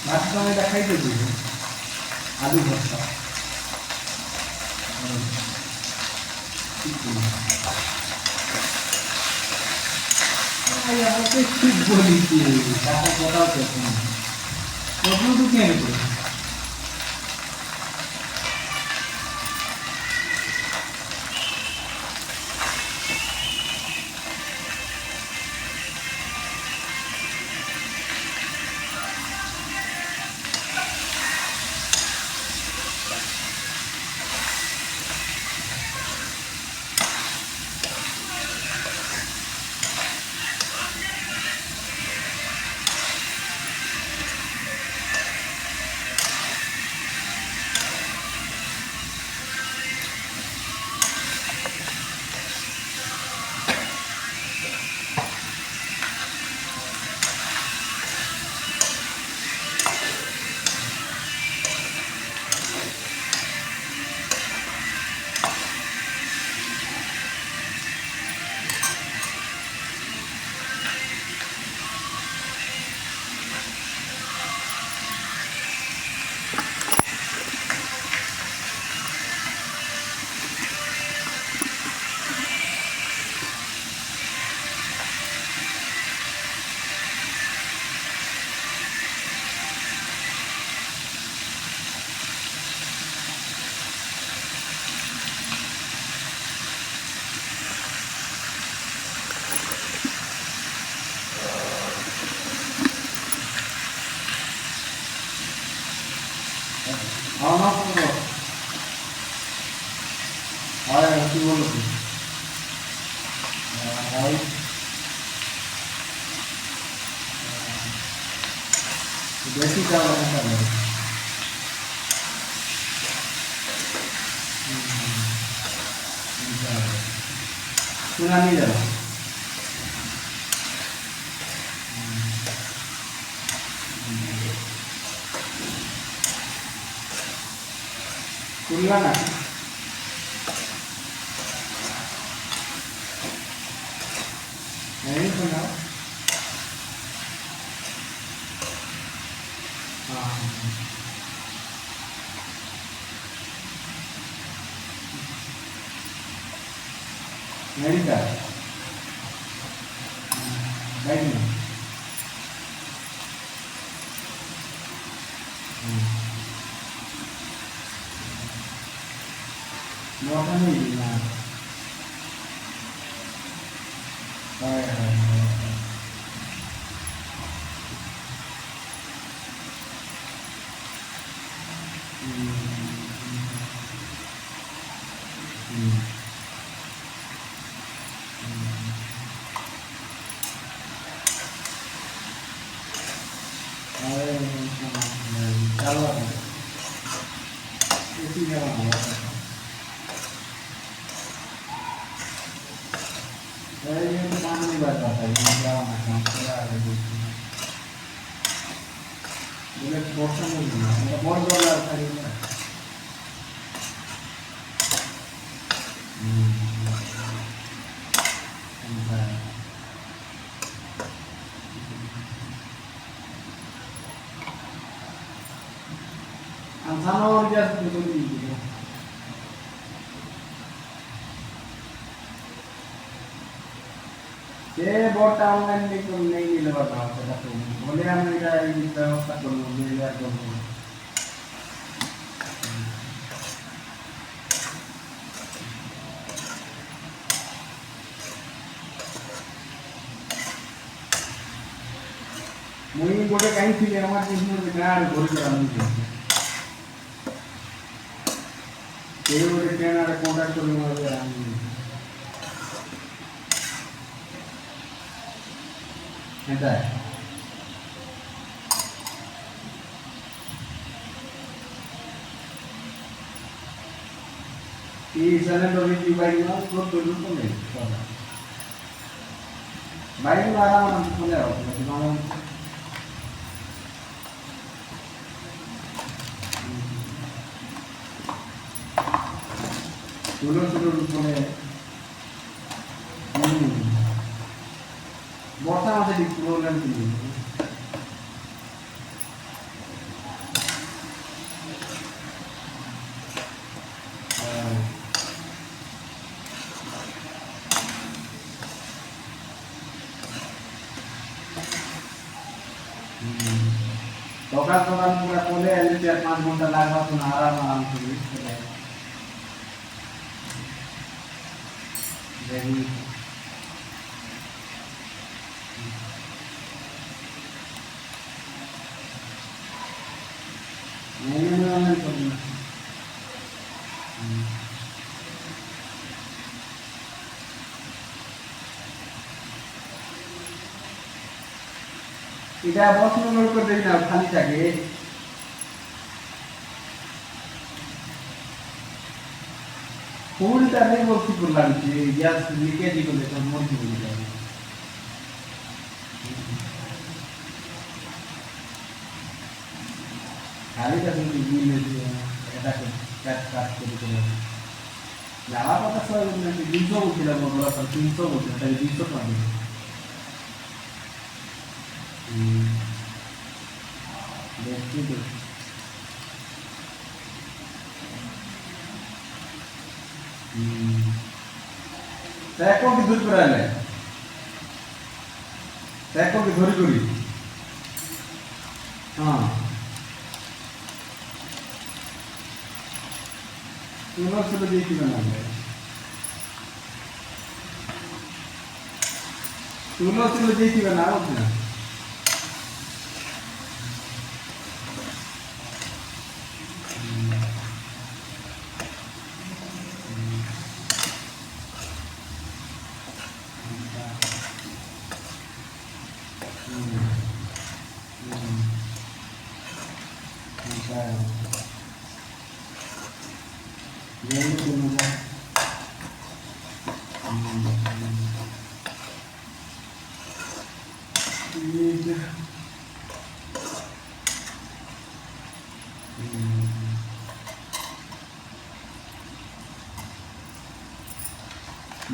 ভাত তো এটা খাইতে দিব আলু ভর্তা আমাকে ঠিক বলিছি টাকা কোথাও পেয়েছি কতটুকু কেন করে কি বলো বেশি চাওয়া শোনা নিয়ে যাবো শুনলা না नहीं सुना हाँ नहीं था नहीं मौका नहीं मिला ये बोर्ड ऑनलाइन नहीं मिले बाबा तो बोले हम इधर व्यवस्था कर लो मेरे यार को मुझे बोले कहीं थी हमारे इसमें बिगाड़ बोल कर हम ये बोले ट्रेन वाले कॉन्टैक्ट करने वाले हम ऐसा है ये चैनल तो भी बाइक में तो नहीं बाइक में आराम से खोले आओ सुनो खोले বর্ষা মাসে প্রবলেম ছিল সকাল সকাল পুরা কোলে এলে 4-5 ঘন্টা লাগবে তো আরাম আরাম করে দেখি नहीं करना এটা বছর লোড করে দেই না খালি থাকে ফুলটা নেই বলছি করলাম যে গ্যাস লিকেজ করে তো মরছি বলে যাবে খালি টা কিন্তু দিলে এটা কাট কাট করে যাওয়া কথা সব 200 বলছিলাম বড় 300 বলছিলাম তাই 200 পাবে দেখছি তো দেখো কি দূর করে আলে দেখো কি ধরি করি হ্যাঁ তুলো শুধু দিয়ে কি বানাবে তুলো শুধু দিয়ে কি বানাবো না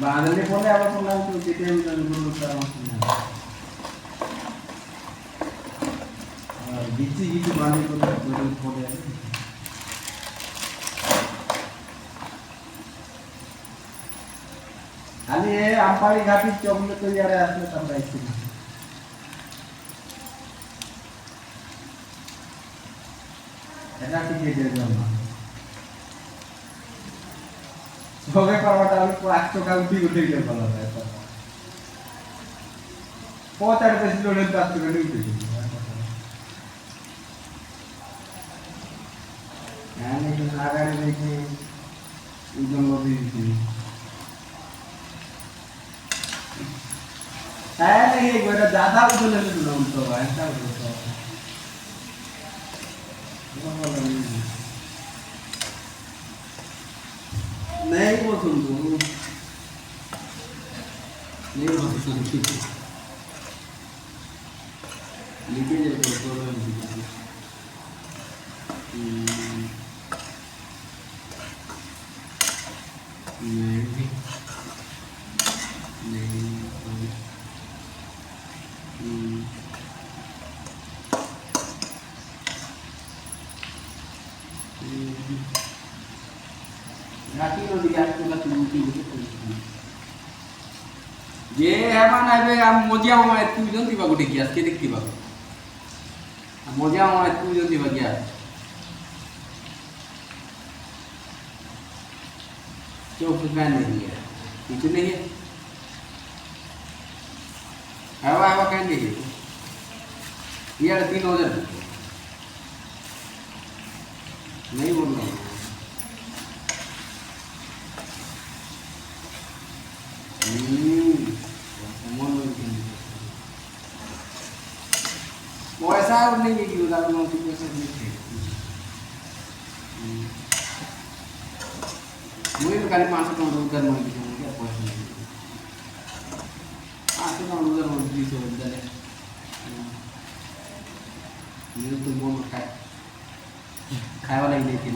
बांधने बोले अब बोला तो कितने हम जरूर करता हूँ और बीची बीची बांधने को जरूर बोले खाली ये आंपारी घाटी चौबले तो यार असले तब रहती है ऐसा किसी दे दो ना সবে পাওয়াটা আমি 5 টাকা উঠে গেল ভালো হয় তো 5 বেশি লোডের কাজ করে উঠে গেল হ্যাঁ लेकिन आगे देखिए एकदम लोडी थी है नहीं एक बार ज्यादा उधर ले लो तो ऐसा होता है नहीं वो सुन दो नहीं वो सुन दो लिखे जो तो घाटी नो दिया तो का चुनती ये हेमान आबे हम मजिया माय तू जंती बा गुटे ग्यास के देखती बा मजिया माय तू जंती बा ग्यास चौक का नहीं है कुछ नहीं है हवा हवा का नहीं है यार 3000 नहीं बोल रहा पैसा नहीं है कि उधर लोगों की पैसा नहीं है मुझे तो खाली 500 टका उधर मांग के क्या पैसा नहीं 500 टका उधर मांग के तो उधर है मेरे तो वो खाए वाला ही लेकिन